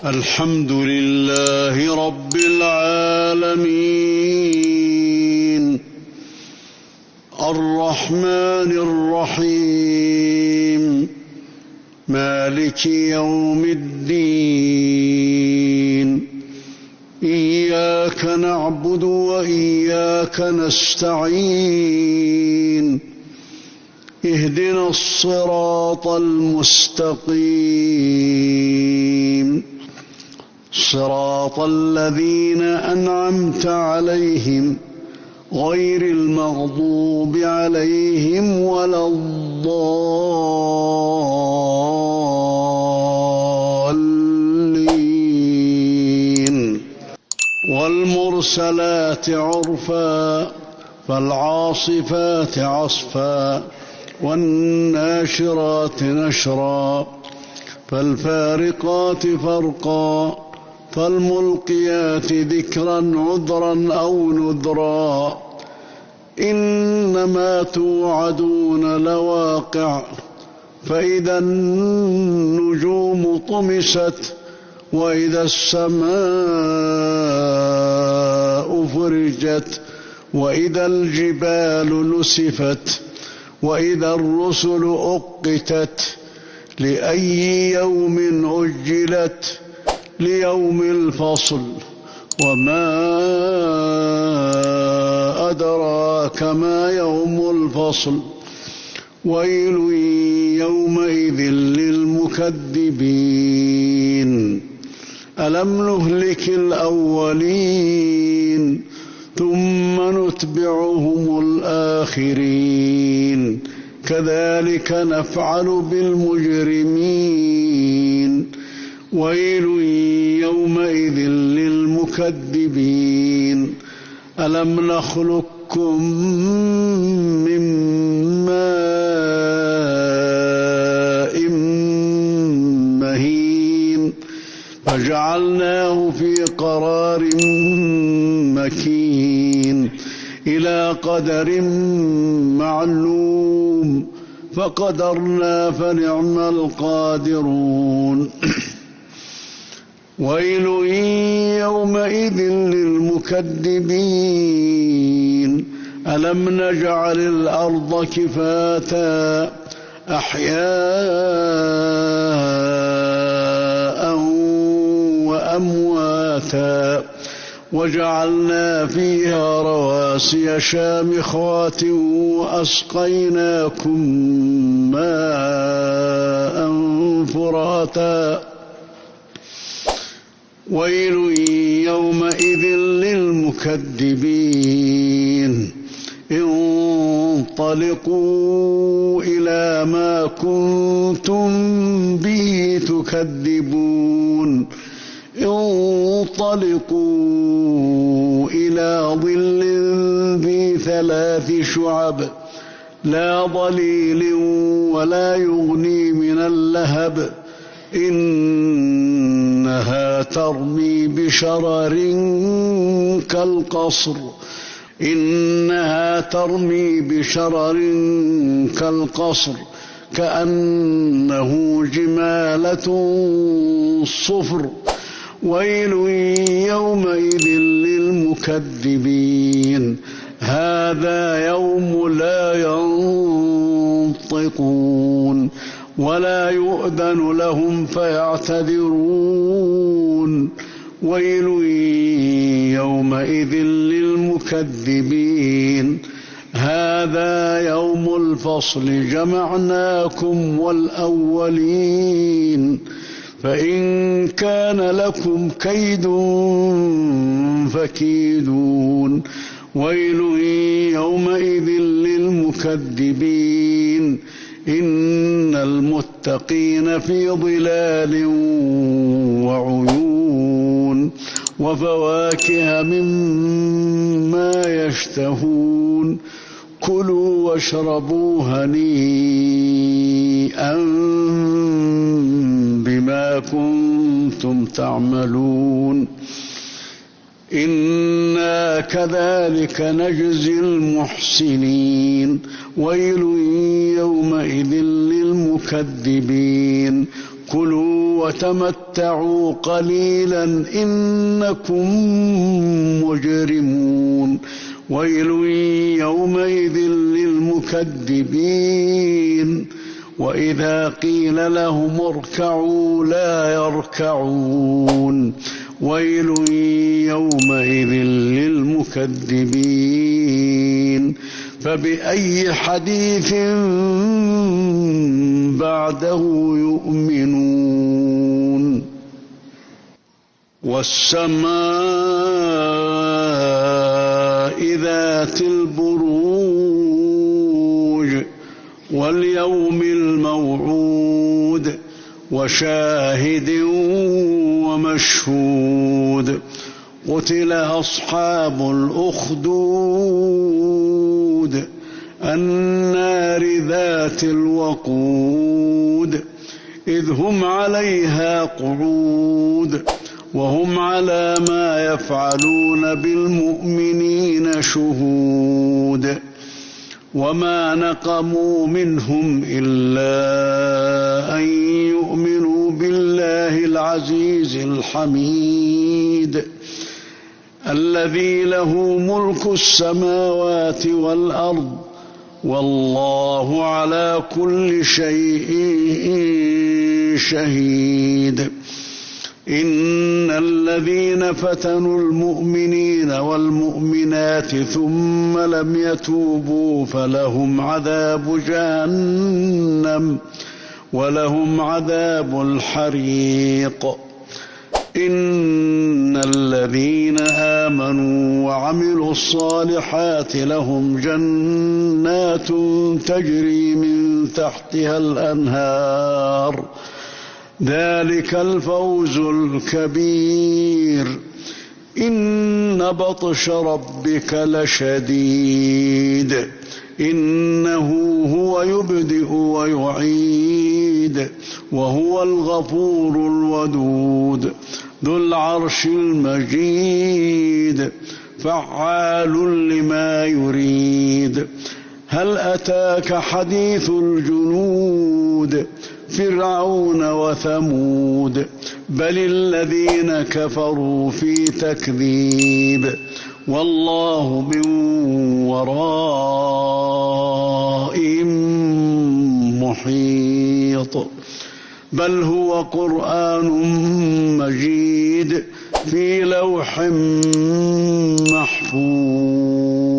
الحمد لله رب العالمين الرحمن الرحيم مالك يوم الدين إياك نعبد وإياك نستعين اهدنا الصراط المستقيم صراط الذين أنعمت عليهم غير المغضوب عليهم ولا الضالين والمرسلات عرفا فالعاصفات عصفا والناشرات نشرا فالفارقات فرقا فالملقيات ذكرا عذرا أو نذرا إنما توعدون لواقع فإذا النجوم طمست وإذا السماء فرجت وإذا الجبال نسفت وإذا الرسل أقتت لأي يوم أجلت ليوم الفصل وما أدراك ما يوم الفصل ويل يومئذ للمكذبين ألم نهلك الأولين ثم نتبعهم الآخرين كذلك نفعل بالمجرمين ويل يومئذ للمكذبين ألم نخلقكم من ماء مهين فجعلناه في قرار مكين إلى قدر معلوم فقدرنا فنعم القادرون ويل يومئذ للمكذبين ألم نجعل الأرض كفاتا أحياء وأمواتا وجعلنا فيها رواسي شامخات وأسقيناكم ماء فراتا ويل يومئذ للمكذبين انطلقوا إلى ما كنتم به تكذبون انطلقوا إلى ظل ذي 3 شعب لا ظليل ولا يغني من اللهب إنها ترمي بشرر كالقصر كأنه جمالة صفر ويل يومئذ للمكذبين هذا يوم لا ينطقون ولا يؤذن لهم فيعتذرون ويل يومئذ للمكذبين هذا يوم الفصل جمعناكم والأولين فإن كان لكم كيد فكيدون ويل يومئذ للمكذبين إن المتقين في ظلال وعيون وفواكه مما يشتهون كلوا واشربوا هنيئا بما كنتم تعملون إنا كذلك نجزي المحسنين ويل يومئذ للمكذبين كلوا وتمتعوا قليلا إنكم مجرمون ويل يومئذ للمكذبين وإذا قيل لهم اركعوا لا يركعون ويل يومئذ للمكذبين فبأي حديث بعده يؤمنون والسماء ذات البروج واليوم الموعود وشاهد ومشهود قتل أصحاب الأخدود النار ذات الوقود إذ هم عليها قعود وهم على ما يفعلون بالمؤمنين شهود وما نقموا منهم إلا أن يؤمنوا بالله العزيز الحميد الذي له ملك السماوات والأرض والله على كل شيء شهيد إن الذين فتنوا المؤمنين والمؤمنات ثم لم يتوبوا فلهم عذاب جهنم ولهم عذاب الحريق إن الذين آمنوا وعملوا الصالحات لهم جنات تجري من تحتها الأنهار ذلك الفوز الكبير إن بطش ربك لشديد إنه هو يبدئ ويعيد وهو الغفور الودود ذو العرش المجيد فعال لما يريد هل أتاك حديث الجنود فرعون وثمود بل الذين كفروا في تكذيب والله من ورائهم محيط بل هو قرآن مجيد في لوح محفوظ